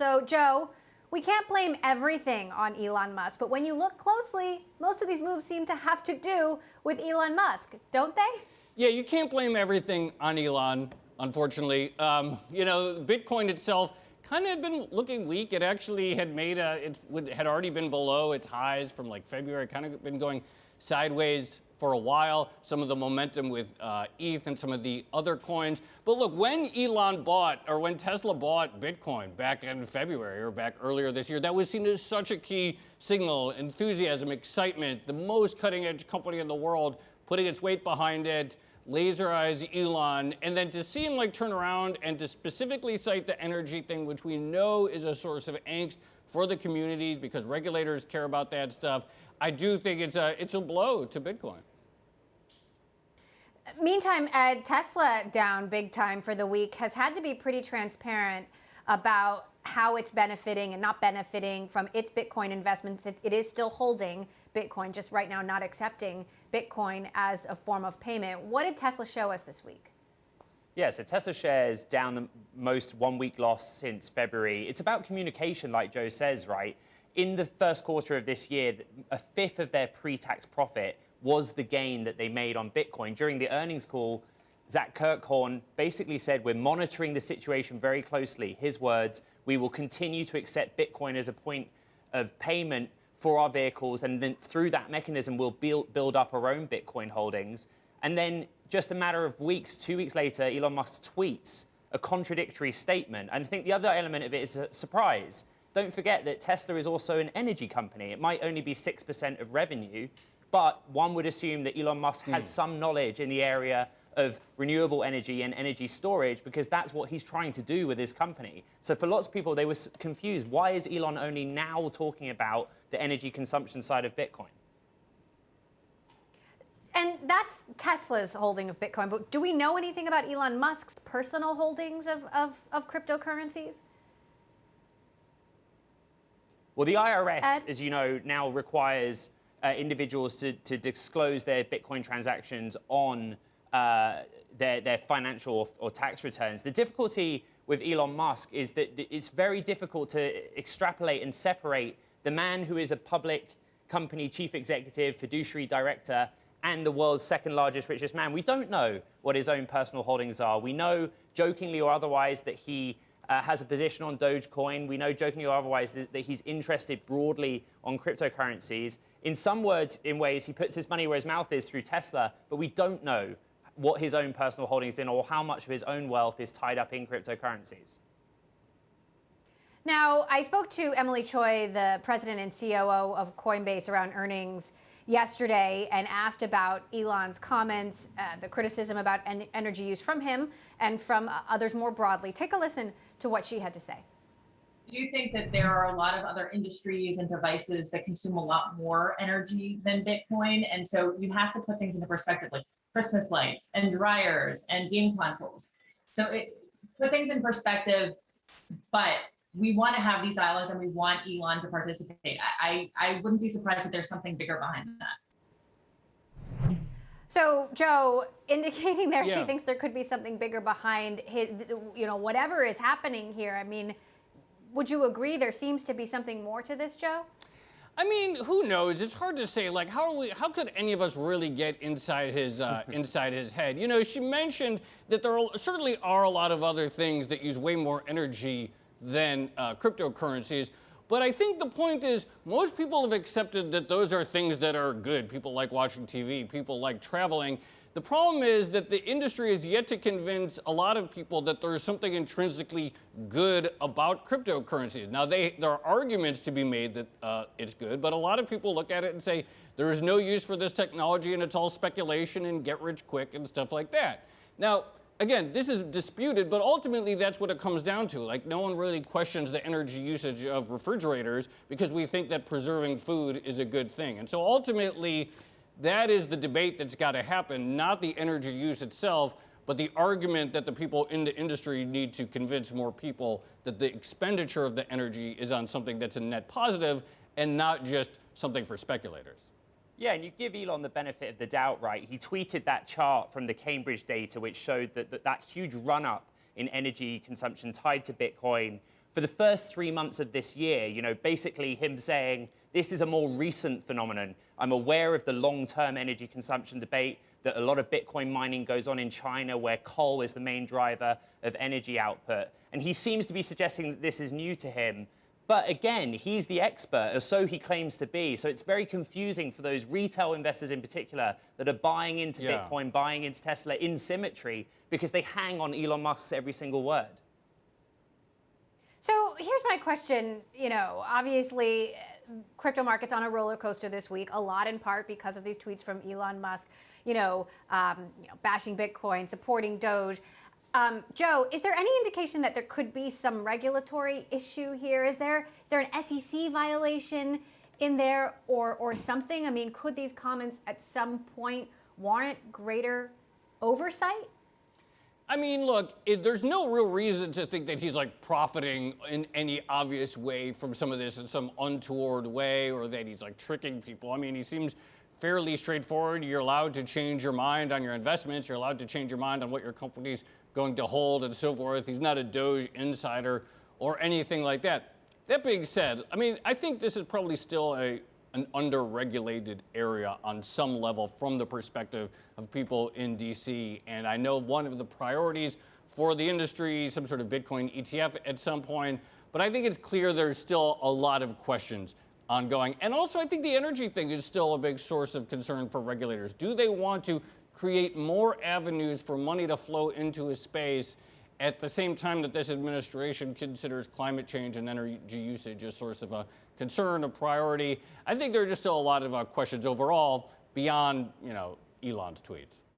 So, Joe, we can't blame everything on Elon Musk, but when you look closely, most of these moves seem to have to do with Elon Musk, don't they? Yeah, you can't blame everything on Elon, unfortunately. Bitcoin itself kind of had been looking weak. It actually had had already been below its highs from like February, kind of been going sideways for a while. Some of the momentum with ETH and some of the other coins. But look, when when Tesla bought Bitcoin back in February or back earlier this year, that was seen as such a key signal, enthusiasm, excitement, the most cutting edge company in the world, putting its weight behind it, laser eyes Elon, and then to see him turn around and to specifically cite the energy thing, which we know is a source of angst for the communities because regulators care about that stuff. I do think it's a blow to Bitcoin. Meantime, Tesla down big time for the week has had to be pretty transparent about how it's benefiting and not benefiting from its Bitcoin investments. It is still holding Bitcoin, just right now not accepting Bitcoin as a form of payment. What did Tesla show us this week? Yeah, so Tesla shares down the most 1 week loss since February. It's about communication, like Joe says, right? In the first quarter of this year, a fifth of their pre-tax profit was the gain that they made on Bitcoin. During the earnings call, Zach Kirkhorn basically said, we're monitoring the situation very closely. His words, we will continue to accept Bitcoin as a point of payment for our vehicles, and then through that mechanism, we'll build up our own Bitcoin holdings. And then just a matter of weeks, 2 weeks later, Elon Musk tweets a contradictory statement. And I think the other element of it is a surprise. Don't forget that Tesla is also an energy company. It might only be 6% of revenue, but one would assume that Elon Musk has some knowledge in the area of renewable energy and energy storage because that's what he's trying to do with his company. So for lots of people, they were confused. Why is Elon only now talking about the energy consumption side of Bitcoin? And that's Tesla's holding of Bitcoin, but do we know anything about Elon Musk's personal holdings of cryptocurrencies? Well, the IRS, as you know, now requires individuals to disclose their Bitcoin transactions on their financial or tax returns. The difficulty with Elon Musk is that it's very difficult to extrapolate and separate the man who is a public company chief executive, fiduciary director, and the world's second largest, richest man. We don't know what his own personal holdings are. We know, jokingly or otherwise, that he has a position on Dogecoin. We know, jokingly or otherwise, that he's interested broadly on cryptocurrencies. In ways, he puts his money where his mouth is through Tesla, but we don't know what his own personal holdings in or how much of his own wealth is tied up in cryptocurrencies. Now, I spoke to Emily Choi, the president and COO of Coinbase, around earnings yesterday and asked about Elon's comments, the criticism about energy use from him and from others more broadly. Take a listen to what she had to say. Do you think that there are a lot of other industries and devices that consume a lot more energy than Bitcoin? And so you have to put things into perspective, like Christmas lights and dryers and game consoles. So put things in perspective, but we want to have these islands and we want Elon to participate. I wouldn't be surprised if there's something bigger behind that. So, Joe, indicating there she thinks there could be something bigger behind his, whatever is happening here. I mean, would you agree there seems to be something more to this, Joe? I mean, who knows? It's hard to say. How could any of us really get inside his inside his head? You know, she mentioned that there certainly are a lot of other things that use way more energy than cryptocurrencies. But I think the point is most people have accepted that those are things that are good. People like watching TV, people like traveling. The problem is that the industry has yet to convince a lot of people that there is something intrinsically good about cryptocurrencies. Now, there are arguments to be made that it's good, but a lot of people look at it and say there is no use for this technology and it's all speculation and get rich quick and stuff like that. Now, again, this is disputed, but ultimately that's what it comes down to. Like, no one really questions the energy usage of refrigerators because we think that preserving food is a good thing. And so ultimately, that is the debate that's got to happen, not the energy use itself, but the argument that the people in the industry need to convince more people that the expenditure of the energy is on something that's a net positive and not just something for speculators. Yeah, and you give Elon the benefit of the doubt, right? He tweeted that chart from the Cambridge data, which showed that huge run-up in energy consumption tied to Bitcoin for the first 3 months of this year, basically him saying, this is a more recent phenomenon. I'm aware of the long-term energy consumption debate, that a lot of Bitcoin mining goes on in China, where coal is the main driver of energy output. And he seems to be suggesting that this is new to him. But again, he's the expert, or so he claims to be. So it's very confusing for those retail investors in particular that are buying into Bitcoin, buying into Tesla in symmetry, because they hang on Elon Musk's every single word. So here's my question. Obviously, crypto markets on a roller coaster this week, a lot in part because of these tweets from Elon Musk, bashing Bitcoin, supporting Doge. Joe, is there any indication that there could be some regulatory issue here? Is there an SEC violation in there or something? I mean, could these comments at some point warrant greater oversight? I mean, look, there's no real reason to think that he's like profiting in any obvious way from some of this in some untoward way, or that he's like tricking people. I mean, he seems fairly straightforward. You're allowed to change your mind on your investments. You're allowed to change your mind on what your company's going to hold and so forth. He's not a Doge insider or anything like that. That being said, I mean, I think this is probably still an under-regulated area on some level from the perspective of people in DC. And I know one of the priorities for the industry, some sort of Bitcoin ETF at some point, but I think it's clear there's still a lot of questions ongoing. And also, I think the energy thing is still a big source of concern for regulators. Do they want to create more avenues for money to flow into a space at the same time that this administration considers climate change and energy usage a source of a concern, a priority? I think there are just still a lot of questions overall beyond, Elon's tweets.